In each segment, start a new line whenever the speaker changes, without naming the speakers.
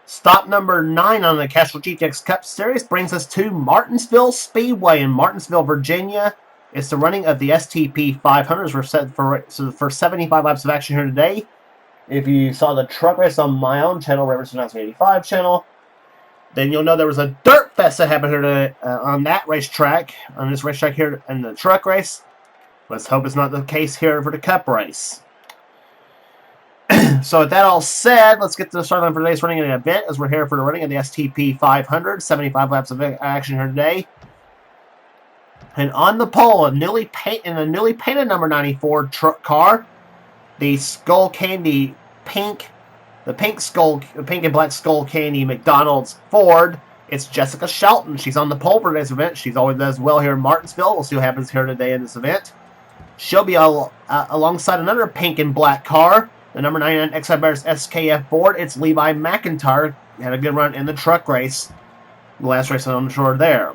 Stop number 9 on the Castrol GTX Cup Series brings us to Martinsville Speedway in Martinsville, Virginia. It's the running of the STP 500s. We're set for 75 laps of action here today. If you saw the truck race on my own channel, Rivers 1985 channel, then you'll know there was a dirt fest that happened here today, on that racetrack, on this racetrack here in the truck race. Let's hope it's not the case here for the Cup race. So with that all said, let's get to the start line for today's running of the event, as we're here for the running of the STP 500, 75 laps of action here today. And on the pole, in a newly painted number 94 truck car, the Skull Candy pink and black Skull Candy McDonald's Ford. It's Jessica Shelton. She's on the pole for today's event. She's always does well here in Martinsville. We'll see what happens here today in this event. She'll be alongside another pink and black car, the number 99 Exide Bears SKF Ford. It's Levi McIntyre. Had a good run in the truck race. The last race on the shore there.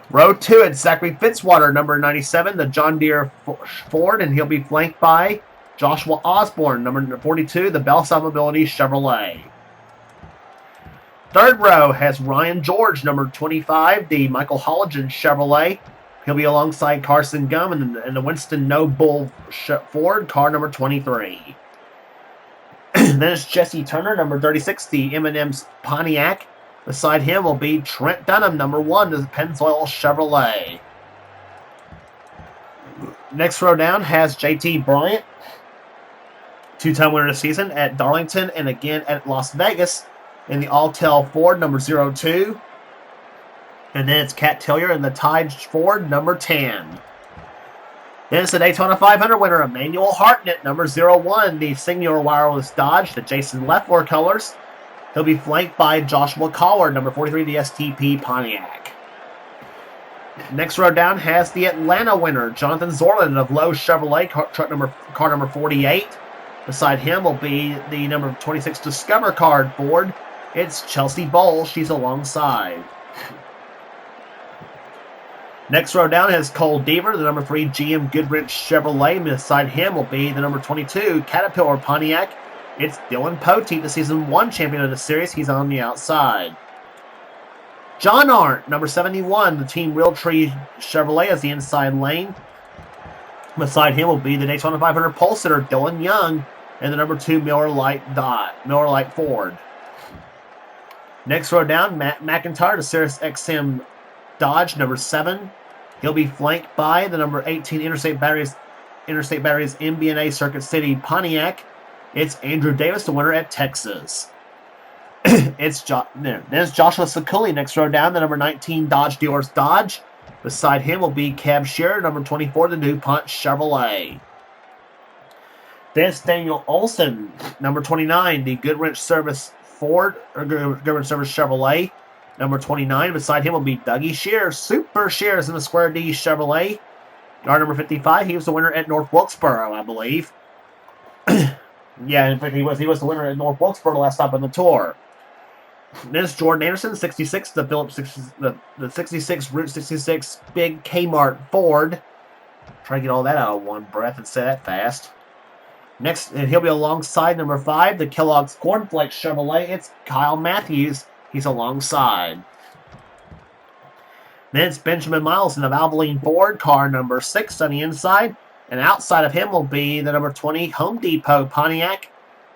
Row 2, it's Zachary Fitzwater, number 97, the John Deere Ford, and he'll be flanked by Joshua Osborne, number 42, the Bellside Mobility Chevrolet. Third row has Ryan George, number 25, the Michael Holligan Chevrolet. He'll be alongside Carson Gum and the Winston No Bull Ford, car number 23. Then it's Jesse Turner, number 36, the M&M's Pontiac. Beside him will be Trent Dunham, number 1, the Pennzoil Chevrolet. Next row down has JT Bryant, two-time winner of the season at Darlington and again at Las Vegas in the Alltel Ford, number 02. And then it's Cat Tillier in the Tide Ford, number 10. Then it's the Daytona 500 winner, Emmanuel Hartnett, number 01, the Signor Wireless Dodge, the Jason Leffler colors. He'll be flanked by Joshua Collard, number 43, the STP Pontiac. Next row down has the Atlanta winner, Jonathan Zorland of Lowe Chevrolet, car number 48. Beside him will be the number 26 Discover Card Ford. It's Chelsea Bowles. She's alongside. Next row down has Cole Deaver, the number 3 GM Goodrich Chevrolet. Beside him will be the number 22 Caterpillar Pontiac. It's Dylan Poteet, the Season 1 champion of the series. He's on the outside. John Arndt, number 71, the Team Realtree Chevrolet, as the inside lane. Beside him will be the Daytona 500 pole sitter, Dylan Young, and the number 2 Miller Lite Ford. Next row down, Matt McIntyre, the Sirius XM Dodge, number 7. He'll be flanked by the number 18 Interstate Batteries MBNA Circuit City Pontiac. It's Andrew Davis, the winner at Texas. There's Joshua Sakuli next row down, the number 19 Dodge Dealers Dodge. Beside him will be Cab Shearer, number 24, the DuPont Chevrolet. Then it's Daniel Olson, number 29, the Goodrich Service Chevrolet, number 29. Beside him will be Dougie Shears, Super Shears in the Square D Chevrolet. Car number 55, he was the winner at North Wilkesboro, I believe. Yeah, in fact, he was the winner at North Wilkesboro last stop on the tour. Then it's Jordan Anderson, 66, the 66 Route 66 Big Kmart Ford. Try to get all that out of one breath and say that fast. Next, and he'll be alongside number 5, the Kellogg's Cornflakes Chevrolet. It's Kyle Matthews. He's alongside. Then it's Benjamin Miles in the Valvoline Ford, car number 6 on the inside. And outside of him will be the number 20 Home Depot Pontiac.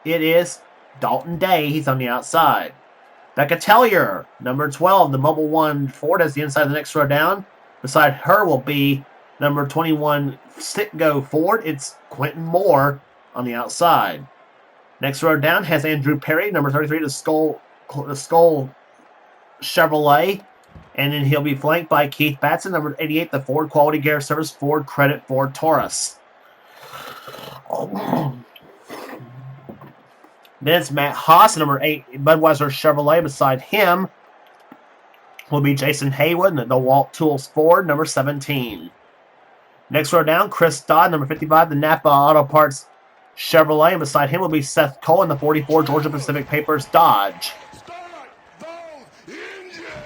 It is Dalton Day. He's on the outside. Becca Tellier, number 12, the Mobile One Ford, as the inside of the next row down. Beside her will be number 21 Citgo Ford. It's Quentin Moore on the outside. Next row down has Andrew Perry, number 33, the Skull Chevrolet. And then he'll be flanked by Keith Batson, number 88, the Ford Quality Care Service Ford Credit Ford Taurus. Then it's Matt Haas, number 8, Budweiser Chevrolet. Beside him will be Jason Haywood, the Walt Tools Ford, number 17. Next row down, Chris Dodd, number 55, the Napa Auto Parts Chevrolet. And beside him will be Seth Cole in the 44 Georgia Pacific Papers Dodge.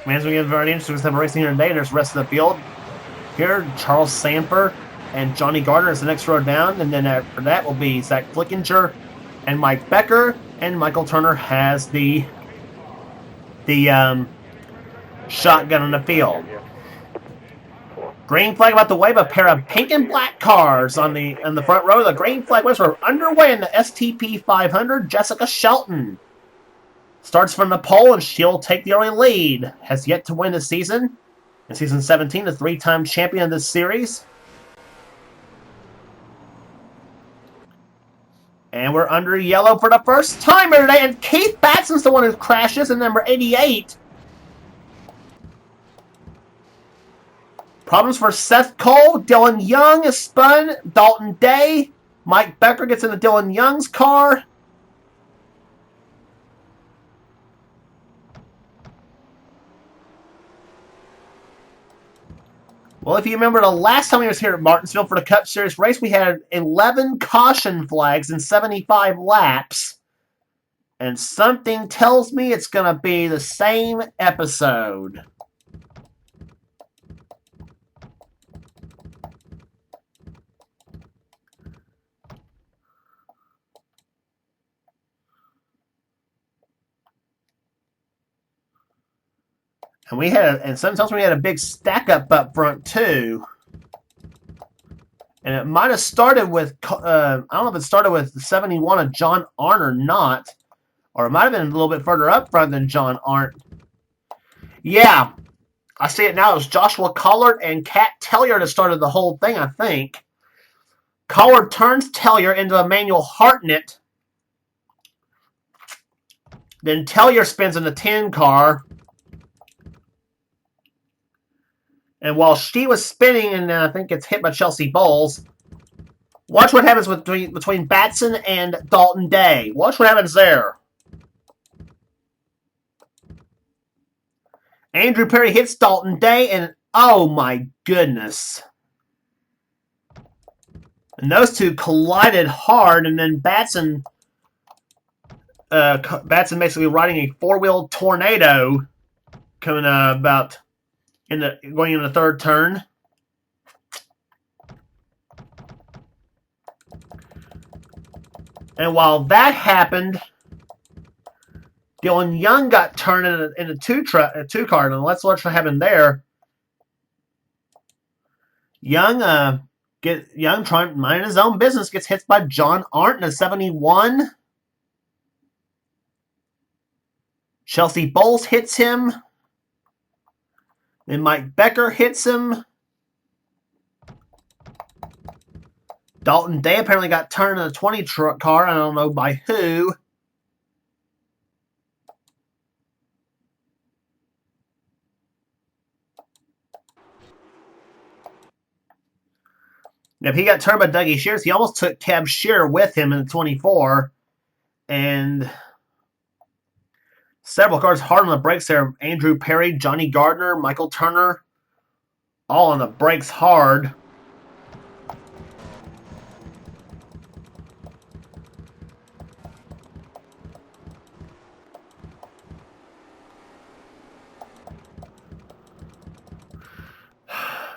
Man, it's going to get very interesting. We're racing here today, and there's the rest of the field. Here, Charles Samper and Johnny Gardner is the next row down, and then after that will be Zach Flickinger and Mike Becker, And Michael Turner has the shotgun on the field. Green flag about to wave. A pair of pink and black cars on the front row. The green flag waves are underway in the STP 500. Jessica Shelton starts from the pole, and she'll take the early lead. Has yet to win this season. In season 17, the three-time champion of this series. And we're under yellow for the first time here today. And Keith Batson's the one who crashes in number 88. Problems for Seth Cole. Dylan Young is spun. Dalton Day. Mike Becker gets into Dylan Young's car. Well, if you remember the last time we was here at Martinsville for the Cup Series race, we had 11 caution flags in 75 laps. And something tells me it's going to be the same episode. And sometimes we had a big stack up front too. And it might have started with, I don't know if it started with the 71 of John Arndt or not. Or it might have been a little bit further up front than John Arndt. Yeah, I see it now. It was Joshua Collard and Cat Tellier that started the whole thing, I think. Collard turns Tellier into Emmanuel Hartnett. Then Tellier spins in the 10 car. And while she was spinning, and I think it's hit by Chelsea Bowles, watch what happens between Batson and Dalton Day. Watch what happens there. Andrew Perry hits Dalton Day, and oh my goodness. And those two collided hard, and then Batson basically riding a four-wheel tornado coming about going in the third turn. And while that happened, Dylan Young got turned in a two car, and let's watch what happened there. Young trying to mind his own business, gets hit by John Arndt in a 71. Chelsea Bowles hits him. Then Mike Becker hits him. Dalton Day apparently got turned in a 20 truck car. I don't know by who. If he got turned by Dougie Shears, he almost took Cab Shearer with him in the 24. And several cars hard on the brakes there. Andrew Perry, Johnny Gardner, Michael Turner, all on the brakes hard.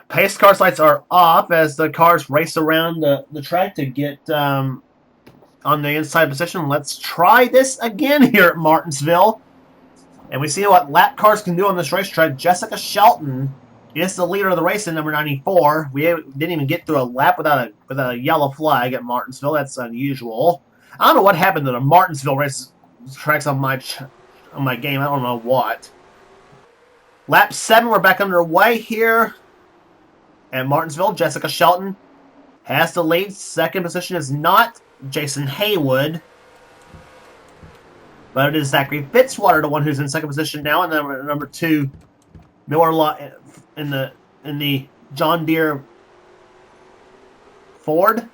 Pace car lights are off as the cars race around the track to get on the inside position. Let's try this again here at Martinsville. And we see what lap cars can do on this racetrack. Jessica Shelton is the leader of the race in number 94. We didn't even get through a lap without a yellow flag at Martinsville. That's unusual. I don't know what happened to the Martinsville race tracks on my game. I don't know what. Lap 7, we're back underway here at Martinsville. Jessica Shelton has the lead. Second position is not Jason Haywood, but it is Zachary Fitzwater, the one who's in second position now, and number 2, Miller in the John Deere Ford.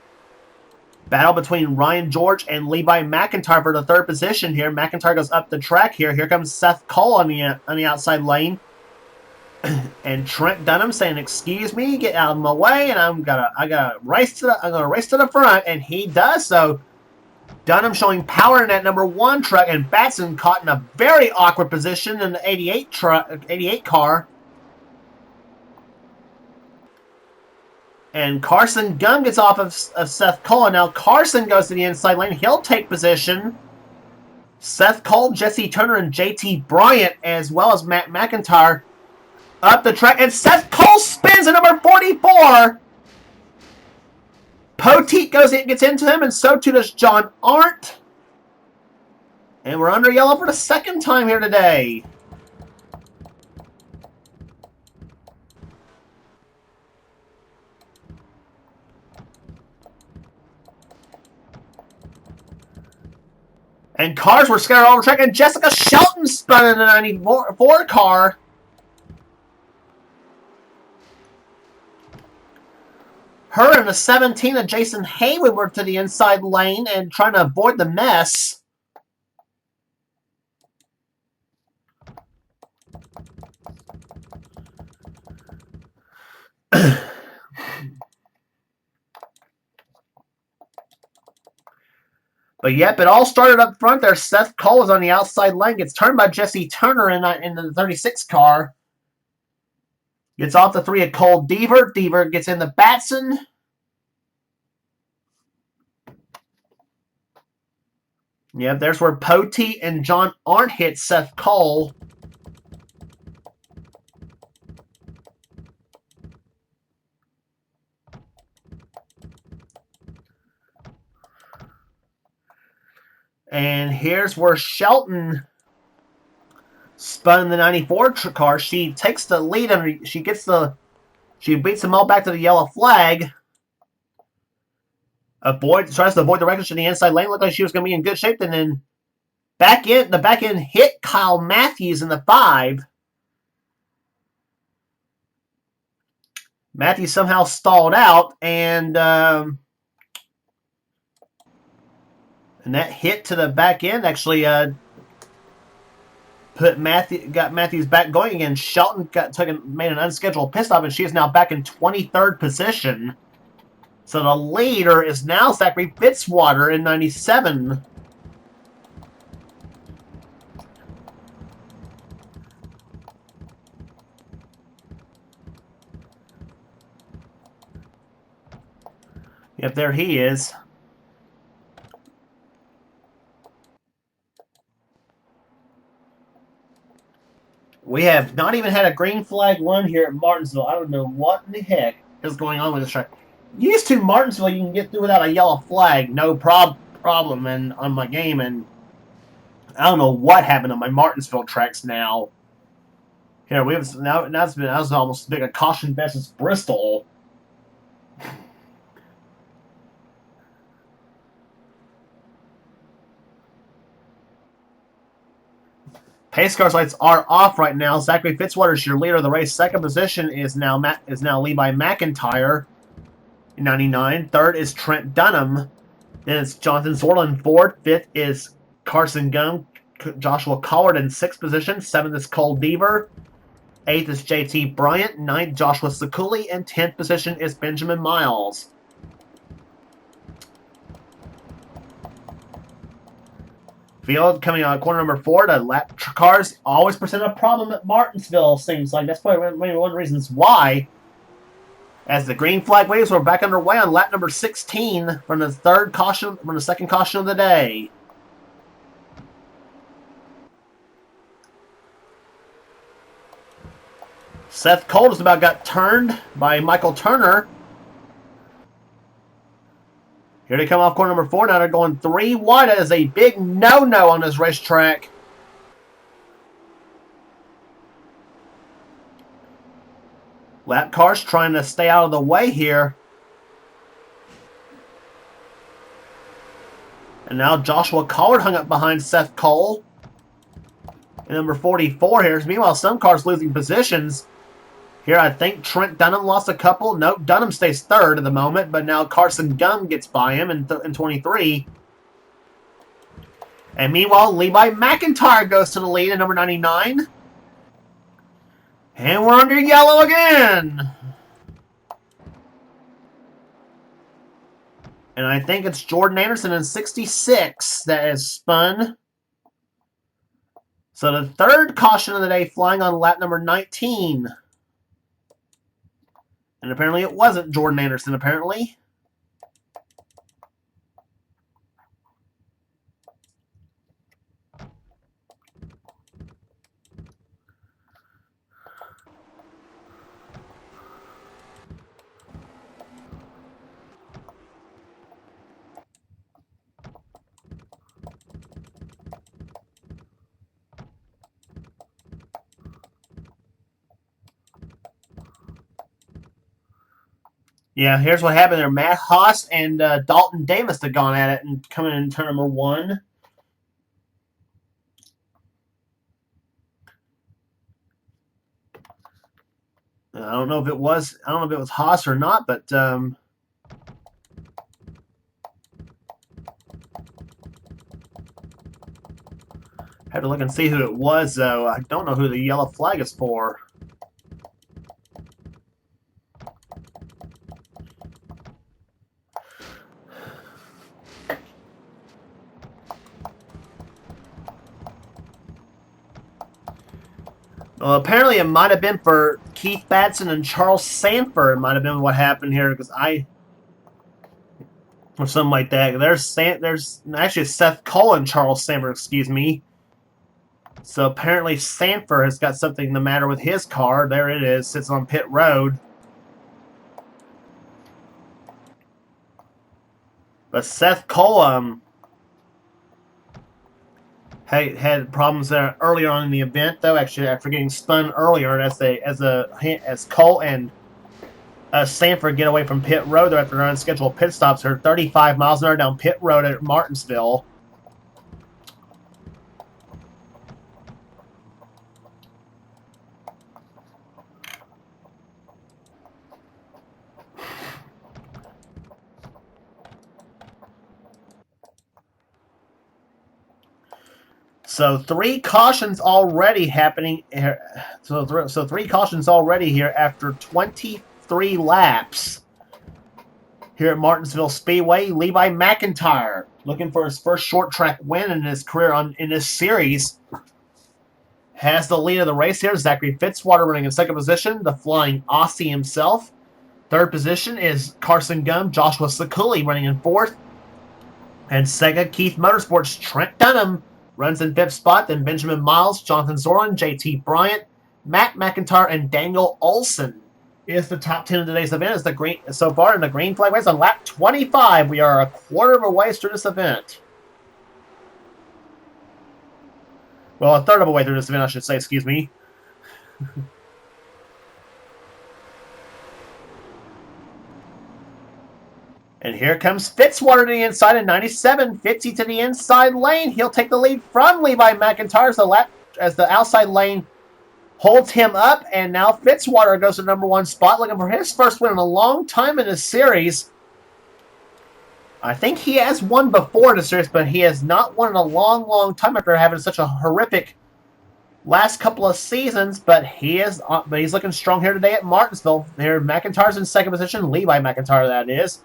Battle between Ryan George and Levi McIntyre for the third position here. McIntyre goes up the track here. Here comes Seth Cole on the outside lane. And Trent Dunham saying, "Excuse me, get out of my way," and I'm gonna race to the front, and he does so. Dunham showing power in that number 1 truck, and Batson caught in a very awkward position in the 88 car. And Carson Gunn gets off of Seth Cole, and now Carson goes to the inside lane. He'll take position. Seth Cole, Jesse Turner, and JT Bryant, as well as Matt McIntyre, up the track. And Seth Cole spins at number 44. Poteet gets into him, and so too does John Arndt. And we're under yellow for the second time here today. And cars were scattered all over the track, and Jessica Shelton spun in the 94 car. Her and the 17 of Jason Haywood were to the inside lane and trying to avoid the mess. But yep, it all started up front there. Seth Cole is on the outside lane. Gets turned by Jesse Turner in the 36 car. Gets off the 3 of Cole Deaver. Deaver gets in the Batson. Yep, there's where Poteet and John Arndt hit Seth Cole. And here's where Shelton spun in the 94 car. She takes the lead and she beats them all back to the yellow flag. Tries to avoid the wreckage in the inside lane. Looked like she was going to be in good shape. And then the back end hit Kyle Matthews in the 5. Matthews somehow stalled out, and that hit to the back end actually got Matthews back going again. Shelton made an unscheduled pit stop, and she is now back in 23rd position. So the leader is now Zachary Fitzwater in 97. Yep, there he is. We have not even had a green flag run here at Martinsville. I don't know what in the heck is going on with this track. Used to Martinsville, you can get through without a yellow flag, no problem, and on my game, and I don't know what happened on my Martinsville tracks now. Here we have now it's almost as big a caution vest as Bristol. Pace car lights are off right now. Zachary Fitzwater is your leader of the race. Second position is now Levi McIntyre in 99. Third is Trent Dunham. Then it's Jonathan Zorlin. Fourth. Fifth is Carson Gum. Joshua Collard in sixth position. Seventh is Cole Deaver. Eighth is JT Bryant. Ninth, Joshua Sakuli. And 10th position is Benjamin Miles. Field coming out of corner number 4. The lap cars always present a problem at Martinsville, seems like. That's probably one of the reasons why. As the green flag waves, we're back underway on lap number 16 from the second caution of the day. Seth Cole just about got turned by Michael Turner. Here they come off corner number 4. Now they're going 3 wide. That is a big no-no on this racetrack. Lap cars trying to stay out of the way here. And now Joshua Collard hung up behind Seth Cole. And number 44 here. Meanwhile, some cars losing positions. Here, I think Trent Dunham lost a couple. Nope, Dunham stays third at the moment, but now Carson Gum gets by him in 23. And meanwhile, Levi McIntyre goes to the lead at number 99. And we're under yellow again. And I think it's Jordan Anderson in 66 that is spun. So the third caution of the day flying on lap number 19. And apparently it wasn't Jordan Anderson, apparently. Yeah, here's what happened there. Matt Haas and Dalton Davis have gone at it and coming in turn number 1. I don't know if it was Haas or not, but had to look and see who it was, though. I don't know who the yellow flag is for. Well, apparently it might have been for Keith Batson and Charles Sanford. It might have been what happened here, because or something like that. There's actually Seth Cole and Charles Sanford, excuse me. So apparently Sanford has got something the matter with his car. There it is, sits on pit road. But Seth Cole had problems there earlier on in the event, though. Actually, after getting spun earlier, as Cole and Sanford get away from pit road after their unscheduled pit stops. They're 35 miles an hour down pit road at Martinsville. So 3 cautions already happening. So 3 cautions already here after 23 laps here at Martinsville Speedway. Levi McIntyre looking for his first short track win in his career in this series has the lead of the race here. Zachary Fitzwater running in second position, the flying Aussie himself. Third position is Carson Gum, Joshua Sakuli running in fourth. And Sega Keith Motorsports, Trent Dunham runs in fifth spot. Then Benjamin Miles, Jonathan Zorlin, JT Bryant, Matt McIntyre, and Daniel Olson is the top 10 of today's event. Is the green so far in the green flag race on lap 25. We are a quarter of a way through this event. Well, a third of a way through this event, I should say. Excuse me. And here comes Fitzwater to the inside in 97. Fitzy to the inside lane. He'll take the lead from Levi McIntyre as the outside lane holds him up. And now Fitzwater goes to number 1 spot, looking for his first win in a long time in this series. I think he has won before in the series, but he has not won in a long, long time after having such a horrific last couple of seasons. But he's looking strong here today at Martinsville. Here, McIntyre's in second position. Levi McIntyre, that is.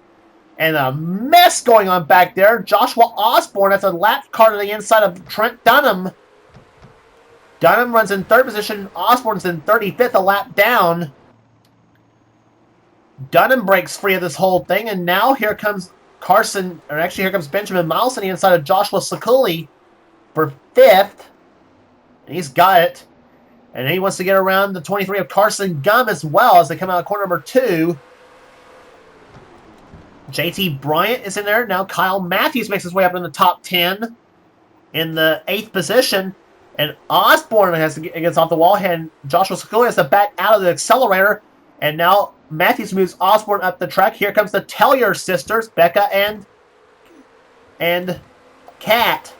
And a mess going on back there. Joshua Osborne, that's a lap car to the inside of Trent Dunham. Dunham runs in third position. Osborne's in 35th, a lap down. Dunham breaks free of this whole thing, and now here comes here comes Benjamin Miles on the inside of Joshua Sakuli for 5th. He's got it. And then he wants to get around the 23 of Carson Gum as well as they come out of corner number 2. JT Bryant is in there. Now Kyle Matthews makes his way up in the top 10 in the 8th position. And Osborne gets off the wall, and Joshua Sakuli has to back out of the accelerator. And now Matthews moves Osborne up the track. Here comes the Tellier sisters, Becca and Kat.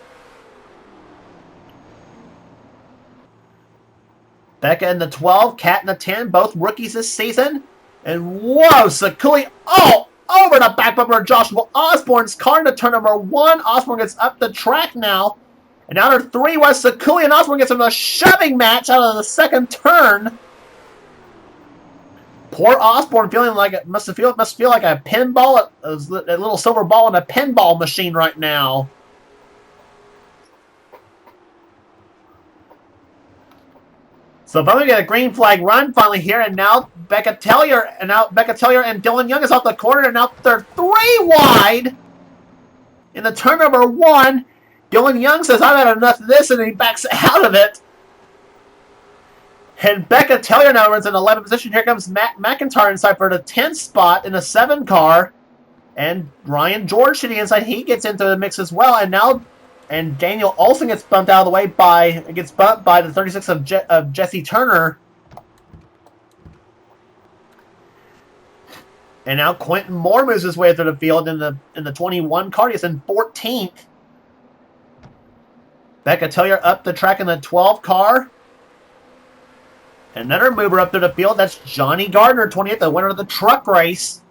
Becca in the 12, Kat in the 10, both rookies this season. And whoa, Sakuli, over the back bumper of Joshua Osborne's car into turn number 1. Osborne gets up the track now. And now turn 3 was Sakuli, and Osborne gets him a shoving match out of the second turn. Poor Osborne must feel like a pinball, a little silver ball in a pinball machine right now. So finally we get a green flag run finally here, and now Becca Tellier and Dylan Young is off the corner, and now they're 3 wide in the turn number 1. Dylan Young says, "I've had enough of this," and he backs out of it. And Becca Tellier now runs in 11th position. Here comes Matt McIntyre inside for the 10th spot in the 7 car. And Ryan George to the inside. He gets into the mix as well. And Daniel Olson gets bumped out of the way by the 36 of Jesse Turner. And now Quentin Moore moves his way through the field in the 21 car. He's in 14th. Becca Tillier up the track in the 12 car. Another mover up through the field. That's Johnny Gardner, 28th, the winner of the truck race.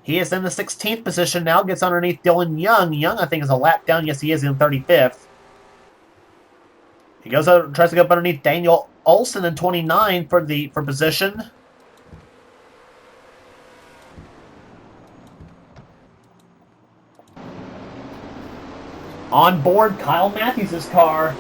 He is in the 16th position now. Gets underneath Dylan Young. Young, I think, is a lap down. Yes, he is in 35th. He goes out, tries to go up underneath Daniel Olson in 29 for position. On board, Kyle Matthews' car.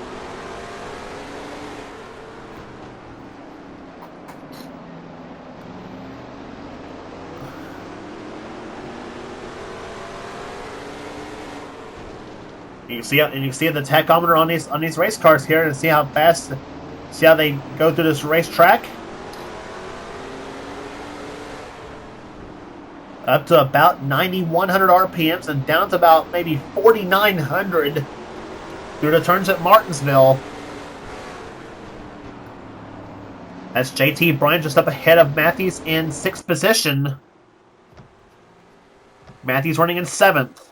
You can see the tachometer on these race cars here, and see how fast, see how they go through this racetrack. Up to about 9,100 RPMs and down to about maybe 4,900 through the turns at Martinsville. That's JT Bryant just up ahead of Matthews in 6th position. Matthews running in 7th.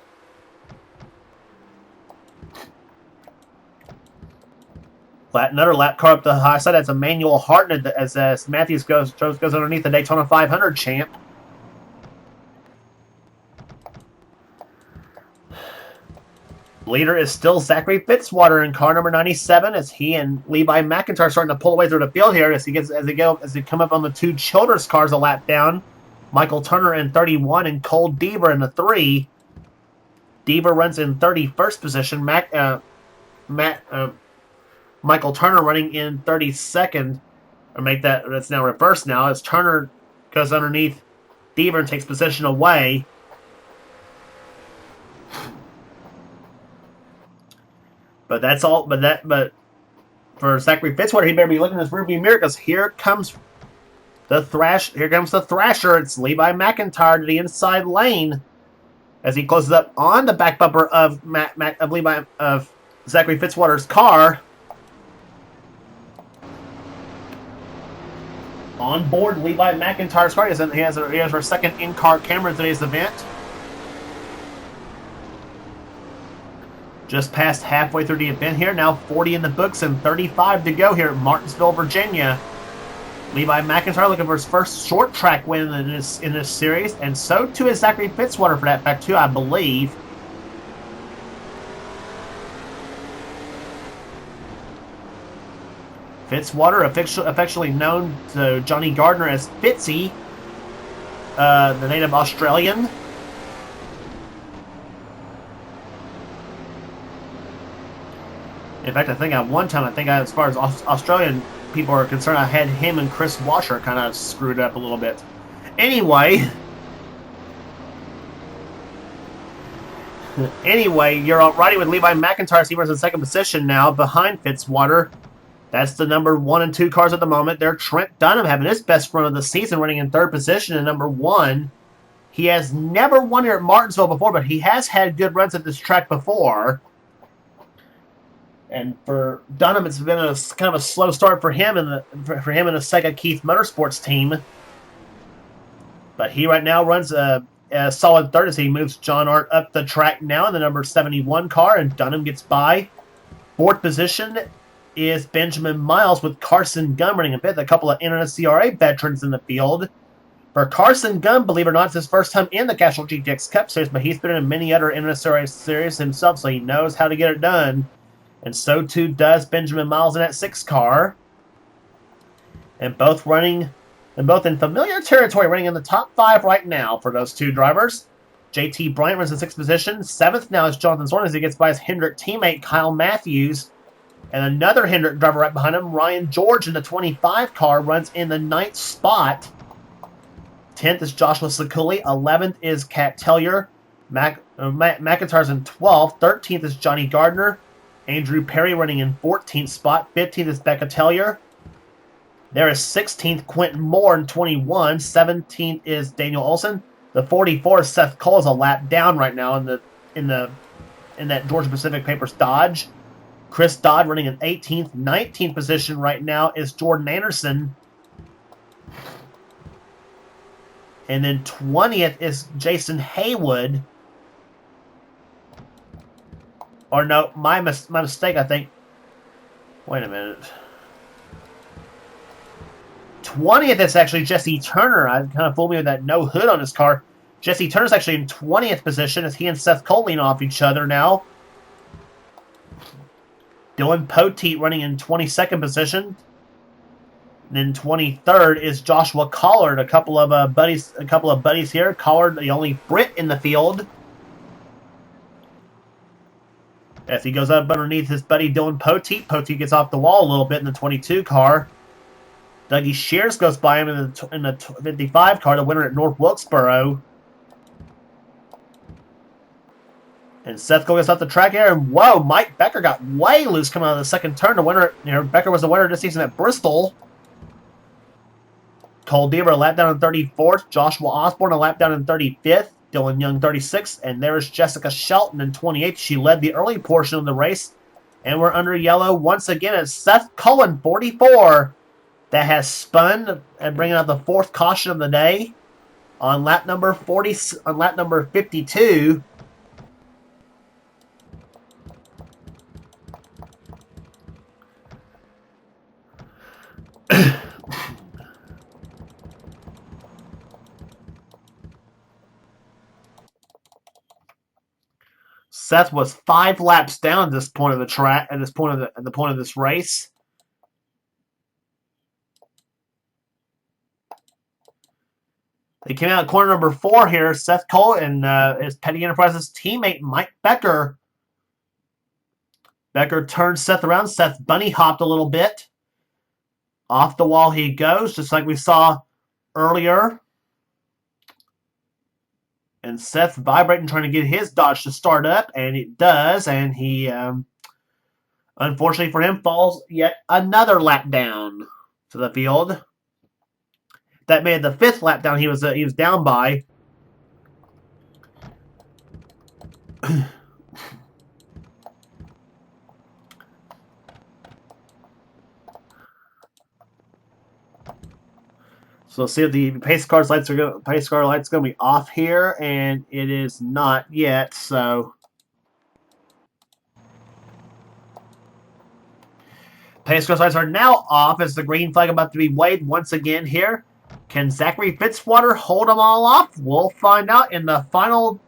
Another lap car up the high side. That's Emmanuel Hartnett as Matthews goes underneath the Daytona 500 champ. Leader is still Zachary Fitzwater in car number 97 as he and Levi McIntyre starting to pull away through the field here as they come up on the 2 Childress cars a lap down. Michael Turner in 31 and Cole Deaver in the 3. Deaver runs in 31st position. Michael Turner running in 32nd. That's now reversed now as Turner goes underneath Deaver and takes position away. But that's all. But for Zachary Fitzwater, he better be looking in his rearview mirror because here comes the Thrasher. It's Levi McIntyre to the inside lane as he closes up on the back bumper of Zachary Fitzwater's car. On board Levi McIntyre's car, he has our second in-car camera in today's event. Just past halfway through the event here. Now 40 in the books and 35 to go here at Martinsville, Virginia. Levi McIntyre looking for his first short track win in this series, and so too is Zachary Fitzwater for that fact too, I believe. Fitzwater, affectionately known to Johnny Gardner as Fitzy, the native Australian. In fact, I think at one time, as far as Australian people are concerned, I had him and Chris Washer kind of screwed up a little bit. Anyway, you're riding with Levi McIntyre. He runs in 2nd position now behind Fitzwater. That's the number 1 and 2 cars at the moment. They're Trent Dunham having his best run of the season, running in 3rd position in number 1. He has never won here at Martinsville before, but he has had good runs at this track before. And for Dunham, it's been a kind of a slow start for him and the Sega Keith Motorsports team. But he right now runs a solid 3rd as he moves John Art up the track now in the number 71 car, and Dunham gets by. 4th position is Benjamin Miles with Carson Gunn running a bit. A couple of NNSCRA veterans in the field. For Carson Gunn, believe it or not, it's his first time in the Castrol GTX Cup Series, but he's been in many other NNSCRA series himself, so he knows how to get it done. And so too does Benjamin Miles in that 6 car. And both in familiar territory, running in the top 5 right now for those 2 drivers. JT Bryant runs in 6th position. 7th now is Jonathan Sorn as he gets by his Hendrick teammate Kyle Matthews. And another Hendrick driver right behind him, Ryan George in the 25 car, runs in the 9th spot. 10th is Joshua Sakuli. 11th is Kat Tellier. McIntyre's in 12th. 13th is Johnny Gardner. Andrew Perry running in 14th spot. 15th is Becca Tellier. There is 16th Quentin Moore in 21. 17th is Daniel Olson. The 44 is Seth Cole is a lap down right now in that Georgia Pacific Papers Dodge. Chris Dodd running in 18th. 19th position right now is Jordan Anderson. And then 20th is Jason Haywood. Or no, my mistake, I think. Wait a minute. 20th is actually Jesse Turner. I kind of fooled me with that no hood on his car. Jesse Turner's actually in 20th position as he and Seth Cole lean off each other now. Dylan Poteet running in 22nd position. And then 23rd is Joshua Collard. A couple of buddies here. Collard, the only Brit in the field. As he goes up underneath his buddy Dylan Poteet. Poteet gets off the wall a little bit in the 22 car. Dougie Shears goes by him in the 55 car, the winner at North Wilkesboro. And Seth Cole gets off the track here, and whoa, Mike Becker got way loose coming out of the second turn. The winner, Becker was the winner this season at Bristol. Cole Deaver a lap down in 34th. Joshua Osborne a lap down in 35th. Dylan Young 36th. And there's Jessica Shelton in 28th. She led the early portion of the race. And we're under yellow once again. It's Seth Cullen, 44, that has spun and bringing out the fourth caution of the day on lap number 52. Seth was 5 laps down at this point of the track, at the point of this race. They came out at corner number 4 here. Seth Cole and his Petty Enterprises teammate Mike Becker. Becker turned Seth around. Seth bunny hopped a little bit. Off the wall he goes, just like we saw earlier. And Seth vibrating, trying to get his Dodge to start up, and it does. And he, unfortunately for him, falls yet another lap down to the field. That made the 5th lap down he was down by. So let's see if the pace car lights are going to be off here, and it is not yet. So pace car lights are now off as the green flag about to be waved once again here. Can Zachary Fitzwater hold them all off? We'll find out in the final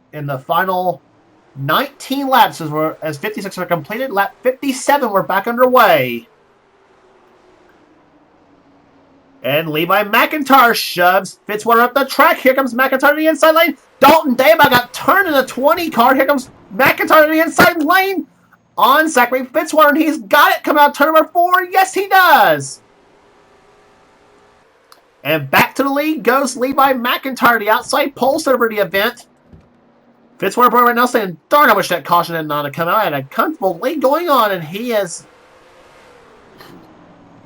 19 laps as 56 are completed. Lap 57, we're back underway. And Levi McIntyre shoves Fitzwater up the track. Here comes McIntyre to the inside lane. Dalton Dayba got turned in the 20 car. Here comes McIntyre to the inside lane on Zachary Fitzwater, and he's got it coming out turn number 4. Yes, he does. And back to the lead goes Levi McIntyre, the outside pole sitter for the event. Fitzwater right now saying, darn, I wish that caution had not come out. I had a comfortable lead going on, and he is...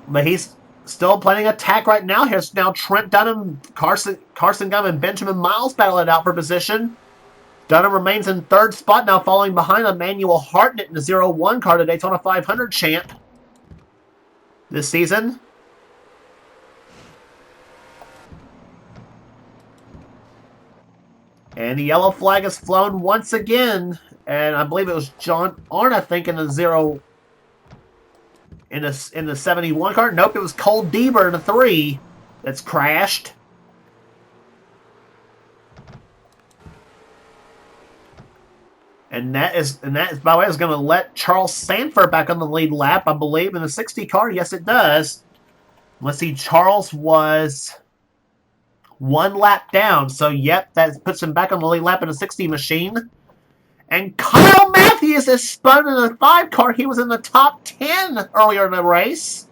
But he's still planning attack right now. Here's now Trent Dunham, Carson Gum, and Benjamin Miles battling it out for position. Dunham remains in 3rd spot, now falling behind Emmanuel Hartnett in the 0-1 car, the Daytona 500 champ this season. And the yellow flag is flown once again, and I believe it was John Arndt, I think, in the 71 car. Nope, it was Cole Deaver in the 3 that's crashed. And that is by the way, is going to let Charles Sanford back on the lead lap, I believe, in the 60 car. Yes, it does. Let's see, Charles was 1 lap down. So, yep, that puts him back on the lead lap in a 60 machine. And Kyle Matthews is spun in the 5 car. He was in the top 10 earlier in the race.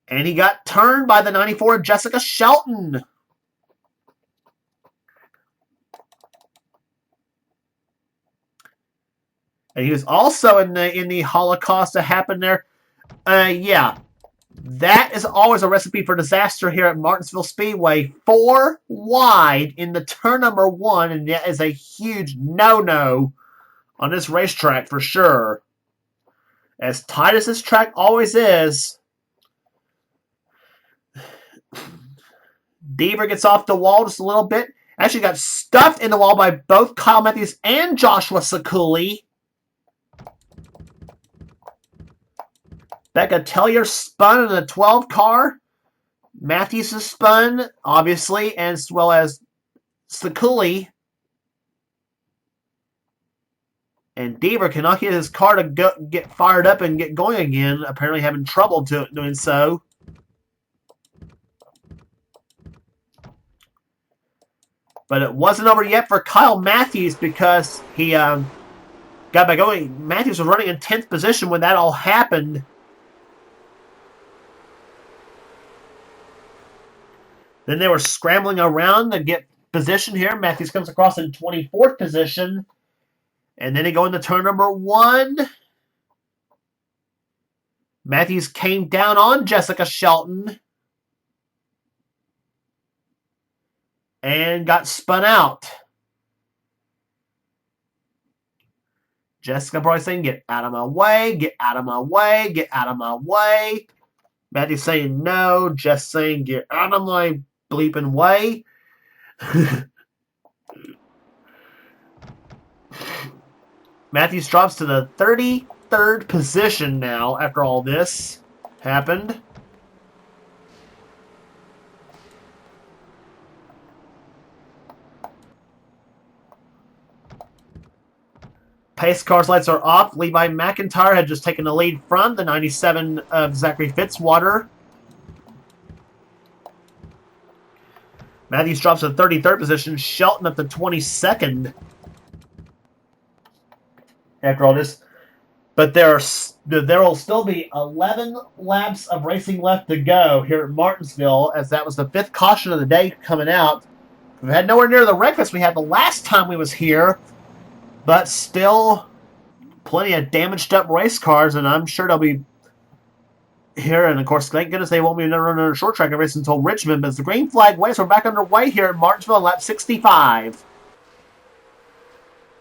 And he got turned by the 94 Jessica Shelton. And he was also in the Holocaust that happened there. Yeah. That is always a recipe for disaster here at Martinsville Speedway. 4 wide in the turn number 1, and that is a huge no-no on this racetrack for sure. As tight as this track always is, Deaver gets off the wall just a little bit. Actually got stuffed in the wall by both Kyle Matthews and Joshua Sakuli. Becca Tellier spun in the 12 car. Matthews is spun, obviously, as well as Sakuli. And Deaver cannot get his car to get fired up and get going again, apparently having trouble doing so. But it wasn't over yet for Kyle Matthews because he got back going. Matthews was running in 10th position when that all happened. Then they were scrambling around to get position here. Matthews comes across in 24th position. And then they go into turn number 1. Matthews came down on Jessica Shelton. And got spun out. Jessica probably saying, get out of my way, get out of my way, get out of my way. Matthews saying no, just saying get out of my bleeping way. Matthews drops to the 33rd position now after all this happened. Pace car's lights are off. Levi McIntyre had just taken the lead from the 97 of Zachary Fitzwater. Matthews drops to the 33rd position. Shelton up to 22nd. After all this. But there will still be 11 laps of racing left to go here at Martinsville, as that was the 5th caution of the day coming out. We've had nowhere near the breakfast we had the last time we was here. But still, plenty of damaged up race cars, and I'm sure they'll be here. And of course, thank goodness they won't be running a short track race until Richmond. But as the green flag waves, we're back underway here at Martinsville on lap 65.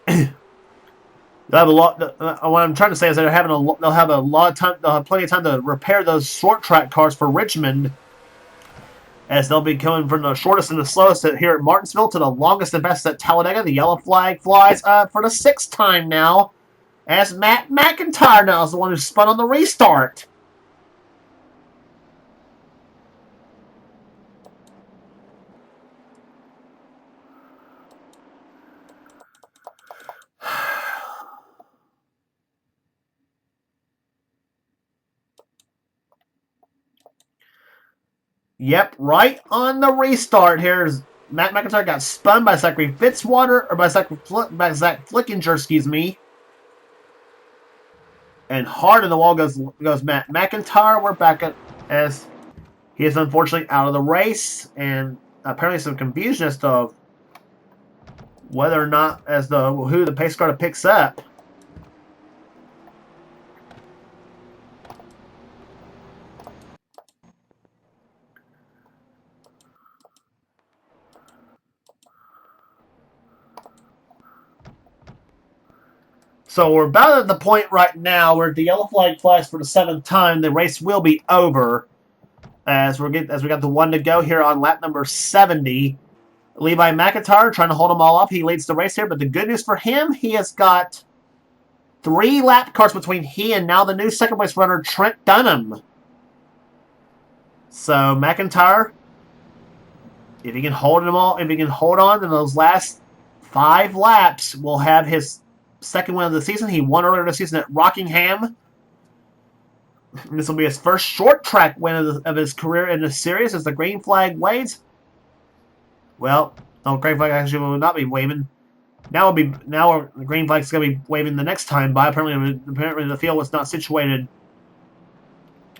They'll have a lot. What I'm trying to say is they'll have a lot of time. They'll have plenty of time to repair those short track cars for Richmond, as they'll be coming from the shortest and the slowest here at Martinsville to the longest and best at Talladega. The yellow flag flies for the 6th time now, as Matt McIntyre now is the one who spun on the restart. Yep, right on the restart. Here's Matt McIntyre got spun by Zachary Fitzwater, or by Zach Flickinger, excuse me. And hard in the wall goes Matt McIntyre. We're back at, as he is unfortunately out of the race, and apparently some confusion as to whether or not who the pace car picks up. So we're about at the point right now where the yellow flag flies for the 7th time. The race will be over as we got the 1 to go here on lap number 70. Levi McIntyre trying to hold them all up. He leads the race here, but the good news for him, he has got 3 lap cars between he and now the new second place runner Trent Dunham. So McIntyre, if he can hold them all, if he can hold on in those last 5 laps, will have his second win of the season. He won earlier this season at Rockingham. And this will be his first short track win of his career in the series as the green flag waves. Well, no, green flag actually will not be waving. Now the green flag's going to be waving the next time by. Apparently the field was not situated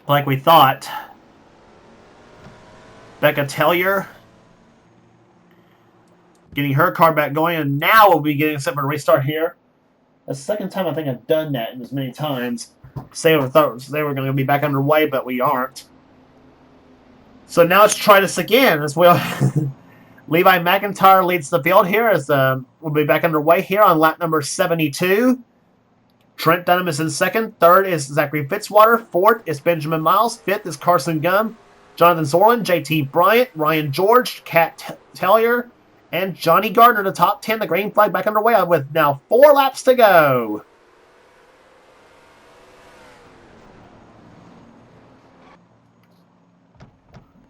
like we thought. Becca Tellier getting her car back going, and now we'll be getting set for a restart here. That's the 2nd time I think I've done that in as many times. They thought they were going to be back underway, but we aren't. So now let's try this again as well. Levi McIntyre leads the field here as we'll be back underway here on lap number 72. Trent Dunham is in 2nd. 3rd is Zachary Fitzwater. 4th is Benjamin Miles. 5th is Carson Gum. Jonathan Zorlin, JT Bryant, Ryan George, Cat Tellier, and Johnny Gardner, the top 10. The green flag back underway with now 4 laps to go.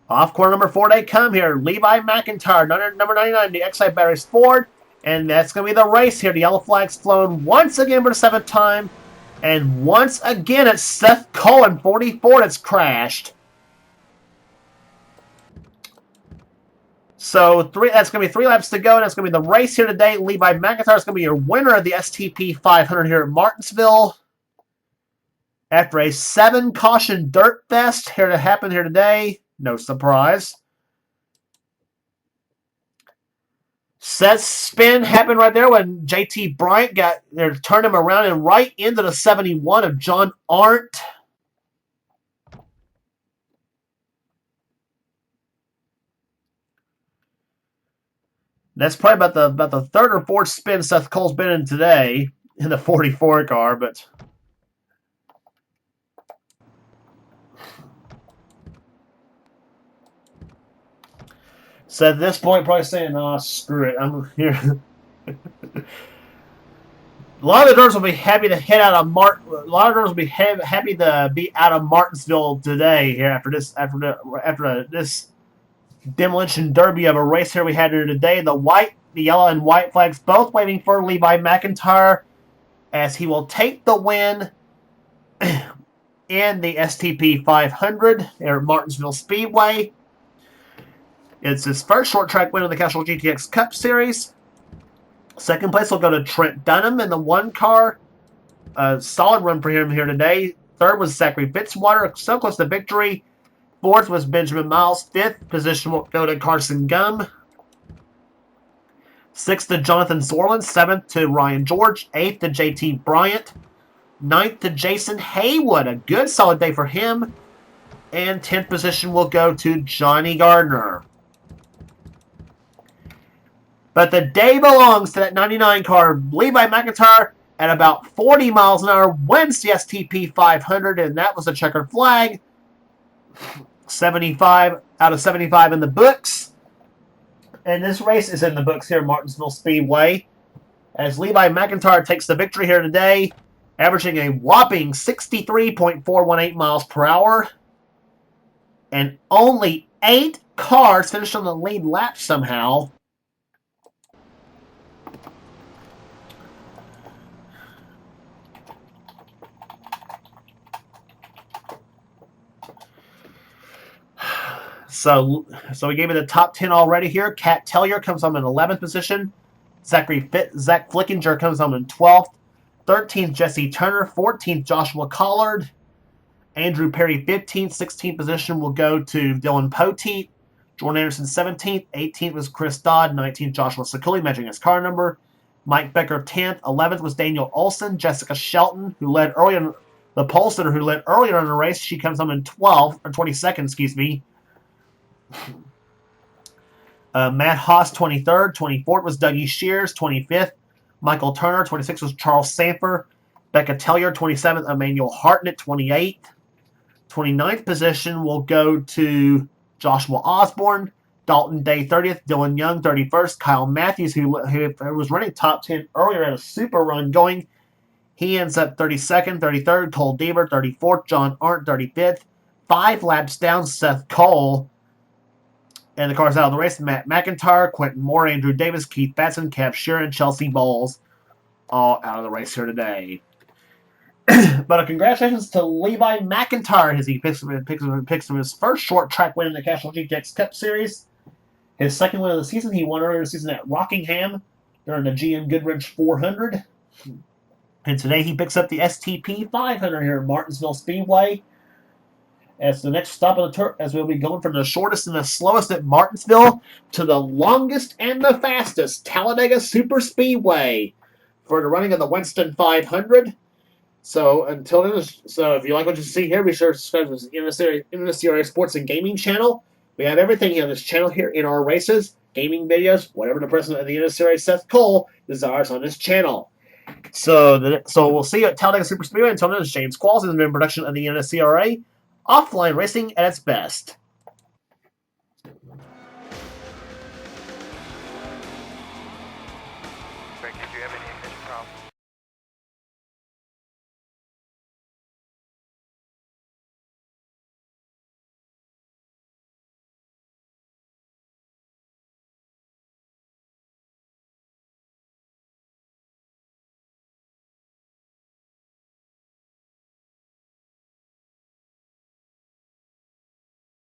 Off corner number 4 they come here. Levi McIntyre, number 99, the Excite Batteries Ford. And that's going to be the race here. The yellow flag's flown once again for the 7th time. And once again, it's Seth Cole in 44 that's crashed. So that's going to be 3 laps to go, and that's going to be the race here today. Levi McIntyre is going to be your winner of the STP 500 here at Martinsville. After a 7-caution dirt fest here to happen here today. No surprise. Seth's spin happened right there when JT Bryant got there to turn him around and right into the 71 of John Arndt. That's probably about the 3rd or 4th spin Seth Cole's been in today in the 44 car, but so at this point, probably saying, "Oh, screw it, I'm here." A lot of the drivers will be happy to head out of A lot of drivers will be happy to be out of Martinsville today here after this demolition derby of a race here we had here today. The yellow and white flags both waving for Levi McIntyre as he will take the win in the STP 500 here at Martinsville Speedway. It's his first short track win in the Castrol GTX Cup Series. Second place will go to Trent Dunham in the 1 car. A solid run for him here today. Third was Zachary Fitzwater, so close to victory. 4th was Benjamin Miles. 5th position will go to Carson Gum. 6th to Jonathan Zorlin. 7th to Ryan George. 8th to JT Bryant. 9th to Jason Haywood. A good solid day for him. And 10th position will go to Johnny Gardner. But the day belongs to that 99 car. Levi McIntyre at about 40 miles an hour wins the STP 500, and that was a checkered flag. 75 out of 75 in the books. And this race is in the books here at Martinsville Speedway. As Levi McIntyre takes the victory here today, averaging a whopping 63.418 miles per hour. And only 8 cars finished on the lead lap somehow. So we gave you the top 10 already here. Cat Tellier comes home in 11th position. Zach Flickinger comes home in 12th. 13th, Jesse Turner. 14th, Joshua Collard. Andrew Perry, 15th. 16th position will go to Dylan Poteet. Jordan Anderson, 17th. 18th was Chris Dodd. 19th, Joshua Sakuli, matching his car number. Mike Becker, 10th. 11th was Daniel Olson. Jessica Shelton, who led earlier, the pole sitter who led earlier in the race, she comes home in 12th, or 22nd, excuse me. Matt Haas, 23rd. 24th was Dougie Shears. 25th, Michael Turner. 26th was Charles Sanford. Becca Tellier, 27th. Emmanuel Hartnett, 28th. 29th position will go to Joshua Osborne. Dalton Day, 30th. Dylan Young, 31st. Kyle Matthews, who was running top 10 earlier, had a super run going. He ends up 32nd. 33rd, Cole Deaver. 34th, John Arndt. 35th. 5 laps down, Seth Cole. And the cars out of the race, Matt McIntyre, Quentin Moore, Andrew Davis, Keith Batson, Cap Sheeran, Chelsea Bowles, all out of the race here today. But congratulations to Levi McIntyre as he picks up his first short track win in the Castrol GTX Cup Series. His second win of the season, he won earlier in the season at Rockingham during the GM Goodrich 400. And today he picks up the STP 500 here at Martinsville Speedway. As the next stop on the tour, as we'll be going from the shortest and the slowest at Martinsville to the longest and the fastest, Talladega Super Speedway, for the running of the Winston 500. So until then, if you like what you see here, be sure to subscribe to the NNSCRA Sports and Gaming channel. We have everything on this channel here in our races, gaming videos, whatever the president of the NNSCRA, Seth Cole, desires on this channel. So we'll see you at Talladega Super Speedway. Until then, James Qualls has been in production of the NNSCRA. Offline racing at its best.